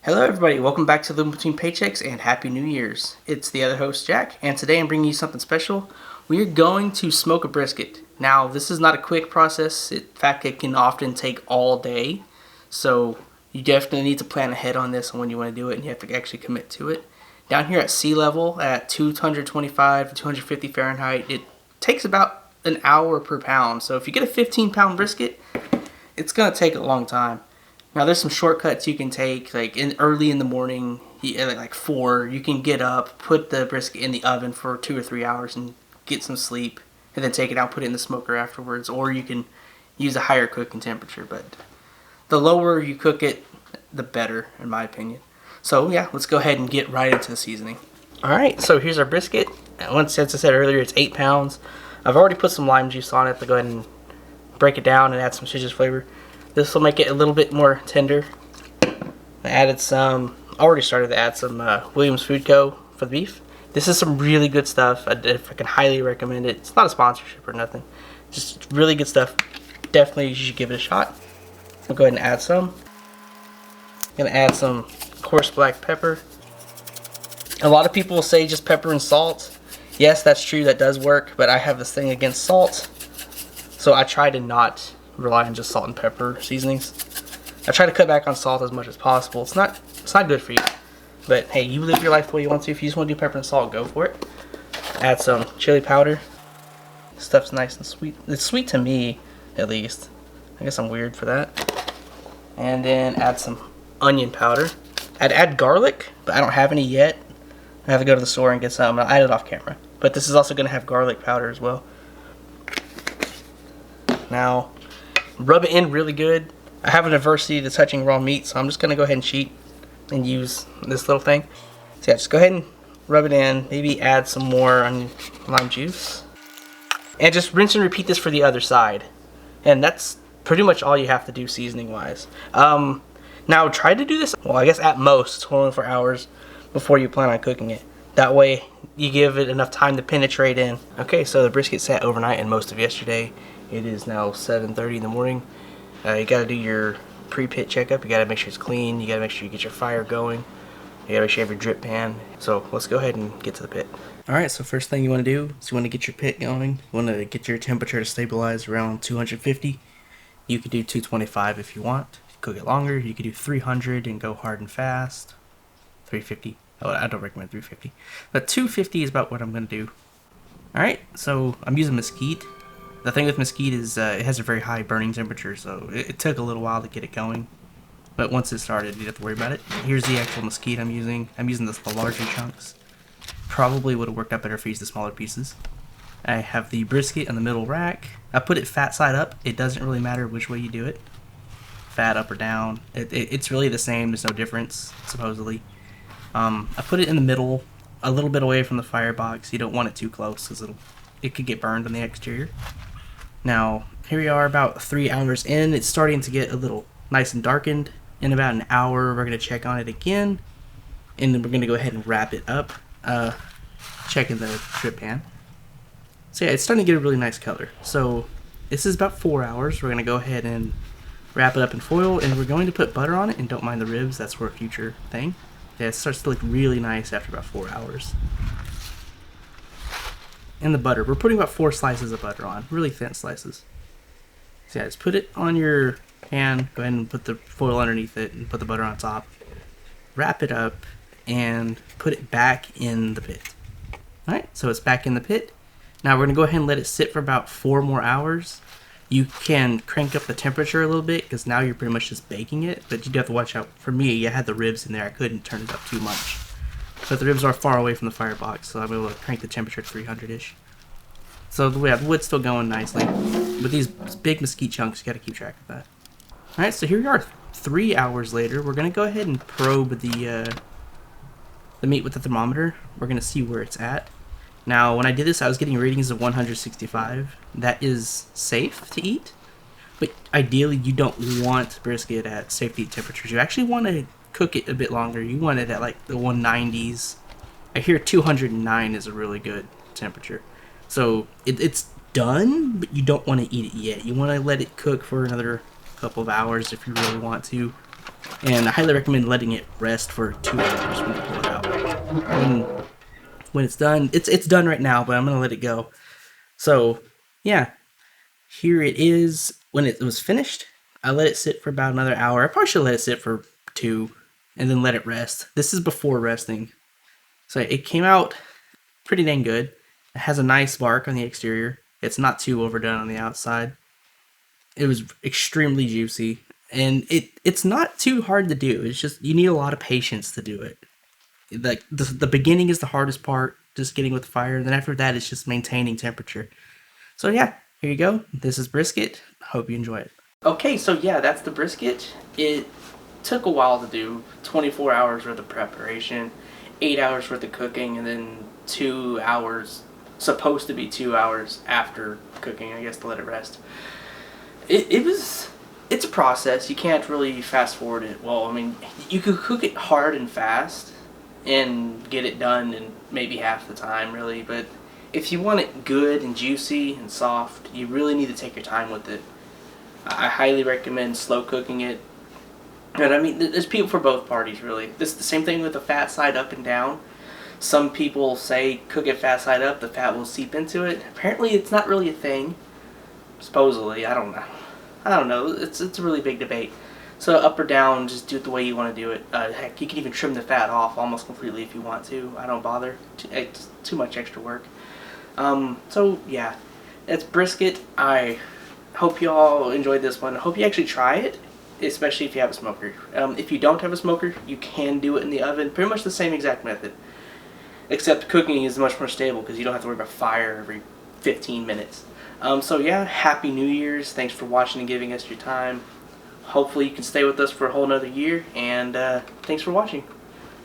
Hello everybody, welcome back to Living Between Paychecks and Happy New Year's. It's the other host, Jack, and today I'm bringing you something special. We're going to smoke a brisket. Now, this is not a quick process. In fact, it can often take all day. So you definitely need to plan ahead on this and when you want to do it, and you have to actually commit to it. Down here at sea level, at 225 to 250 Fahrenheit, it takes about an hour per pound. So if you get a 15-pound brisket, it's going to take a long time. Now there's some shortcuts you can take, like early in the morning, like 4, you can get up, put the brisket in the oven for 2 or 3 hours and get some sleep, and then take it out, put it in the smoker afterwards, or you can use a higher cooking temperature, but the lower you cook it, the better, in my opinion. So yeah, let's go ahead and get right into the seasoning. Alright, so here's our brisket. As I said earlier, it's 8 pounds. I've already put some lime juice on it to go ahead and break it down and add some citrus flavor. This will make it a little bit more tender. I already started to add some Williams Food Co. for the beef. This is some really good stuff. I can highly recommend it. It's not a sponsorship or nothing. Just really good stuff. Definitely you should give it a shot. I'll go ahead and add some. I'm going to add some coarse black pepper. A lot of people will say just pepper and salt. Yes, that's true. That does work. But I have this thing against salt. So I try to not rely on just salt and pepper seasonings. I try to cut back on salt as much as possible. It's not good for you, but hey, you live your life the way you want to. If you just want to do pepper and salt, go for it. Add some chili powder. Stuff's nice and sweet. It's sweet to me, at least. I guess I'm weird for that. And then add some onion powder. I'd add garlic, but I don't have any yet. I have to go to the store and get some. I'll add it off camera. But this is also going to have garlic powder as well. Now, rub it in really good. I have an aversity to touching raw meat, so I'm just going to go ahead and cheat and use this little thing. So yeah, just go ahead and rub it in. Maybe add some more lime juice. And just rinse and repeat this for the other side. And that's pretty much all you have to do seasoning-wise. Now, try to do this, well, I guess at most 24 hours before you plan on cooking it. That way, you give it enough time to penetrate in. Okay, so the brisket sat overnight and most of yesterday. It is now 7:30 in the morning. You gotta do your pre-pit checkup. You gotta make sure it's clean. You gotta make sure you get your fire going. You gotta make sure you have your drip pan. So let's go ahead and get to the pit. Alright, so first thing you wanna do is you wanna get your pit going. You wanna get your temperature to stabilize around 250. You could do 225 if you want. Cook it longer. You could do 300 and go hard and fast. 350. Oh, I don't recommend 350. But 250 is about what I'm gonna do. Alright, so I'm using mesquite. The thing with mesquite is it has a very high burning temperature, so it took a little while to get it going. But once it started, you don't have to worry about it. Here's the actual mesquite I'm using. I'm using the larger chunks. Probably would have worked out better if I used the smaller pieces. I have the brisket in the middle rack. I put it fat side up. It doesn't really matter which way you do it. Fat up or down. It's really the same. There's no difference, supposedly. I put it in the middle, a little bit away from the firebox. You don't want it too close because it could get burned on the exterior. Now, here we are about 3 hours in. It's starting to get a little nice and darkened. In about an hour, we're going to check on it again. And then we're going to go ahead and wrap it up. Checking the drip pan. So yeah, it's starting to get a really nice color. So this is about 4 hours. We're going to go ahead and wrap it up in foil. And we're going to put butter on it. And don't mind the ribs. That's for a future thing. Yeah, it starts to look really nice after about 4 hours. And the butter. We're putting about 4 slices of butter on. Really thin slices. So yeah, just put it on your pan. Go ahead and put the foil underneath it and put the butter on top. Wrap it up and put it back in the pit. Alright, so it's back in the pit. Now we're going to go ahead and let it sit for about 4 more hours. You can crank up the temperature a little bit because now you're pretty much just baking it. But you do have to watch out. For me, I had the ribs in there. I couldn't turn it up too much. But the ribs are far away from the firebox, so I'm able to crank the temperature to 300-ish. So the wood's still going nicely. With these big mesquite chunks, you gotta keep track of that. Alright, so here we are, 3 hours later. We're gonna go ahead and probe the meat with the thermometer. We're gonna see where it's at. Now, when I did this, I was getting readings of 165. That is safe to eat, but ideally you don't want brisket at safe to eat temperatures. You actually want to cook it a bit longer. You want it at like the 190s. I hear 209 is a really good temperature. So it's done, but you don't want to eat it yet. You want to let it cook for another couple of hours if you really want to. And I highly recommend letting it rest for 2 hours when you pull it out. When it's done, it's done right now, but I'm gonna let it go. So yeah, here it is. When it was finished, I let it sit for about another hour. I probably should let it sit for 2 and then let it rest. This is before resting. So it came out pretty dang good. It has a nice bark on the exterior. It's not too overdone on the outside. It was extremely juicy, and it's not too hard to do. It's just you need a lot of patience to do it. Like the beginning is the hardest part, just getting with the fire, and then after that it's just maintaining temperature. So yeah, here you go. This is brisket. Hope you enjoy it. Okay, so yeah, that's the brisket. It took a while to do. 24 hours worth of preparation, 8 hours worth of cooking, and then 2 hours, supposed to be 2 hours after cooking, I guess, to let it rest. It's a process. You can't really fast forward it. Well, I mean, you could cook it hard and fast and get it done in maybe half the time, really, but if you want it good and juicy and soft, you really need to take your time with it. I highly recommend slow cooking it. And I mean, there's people for both parties, really. This is the same thing with the fat side up and down. Some people say cook it fat side up, the fat will seep into it. Apparently, it's not really a thing. Supposedly, I don't know. I don't know. It's a really big debate. So up or down, just do it the way you want to do it. Heck, you can even trim the fat off almost completely if you want to. I don't bother. It's too much extra work. So yeah, it's brisket. I hope you all enjoyed this one. I hope you actually try it, especially if you have a smoker. If you don't have a smoker, you can do it in the oven. Pretty much the same exact method, except cooking is much more stable because you don't have to worry about fire every 15 minutes. So yeah, Happy New Year's. Thanks for watching and giving us your time. Hopefully you can stay with us for a whole nother year, and thanks for watching.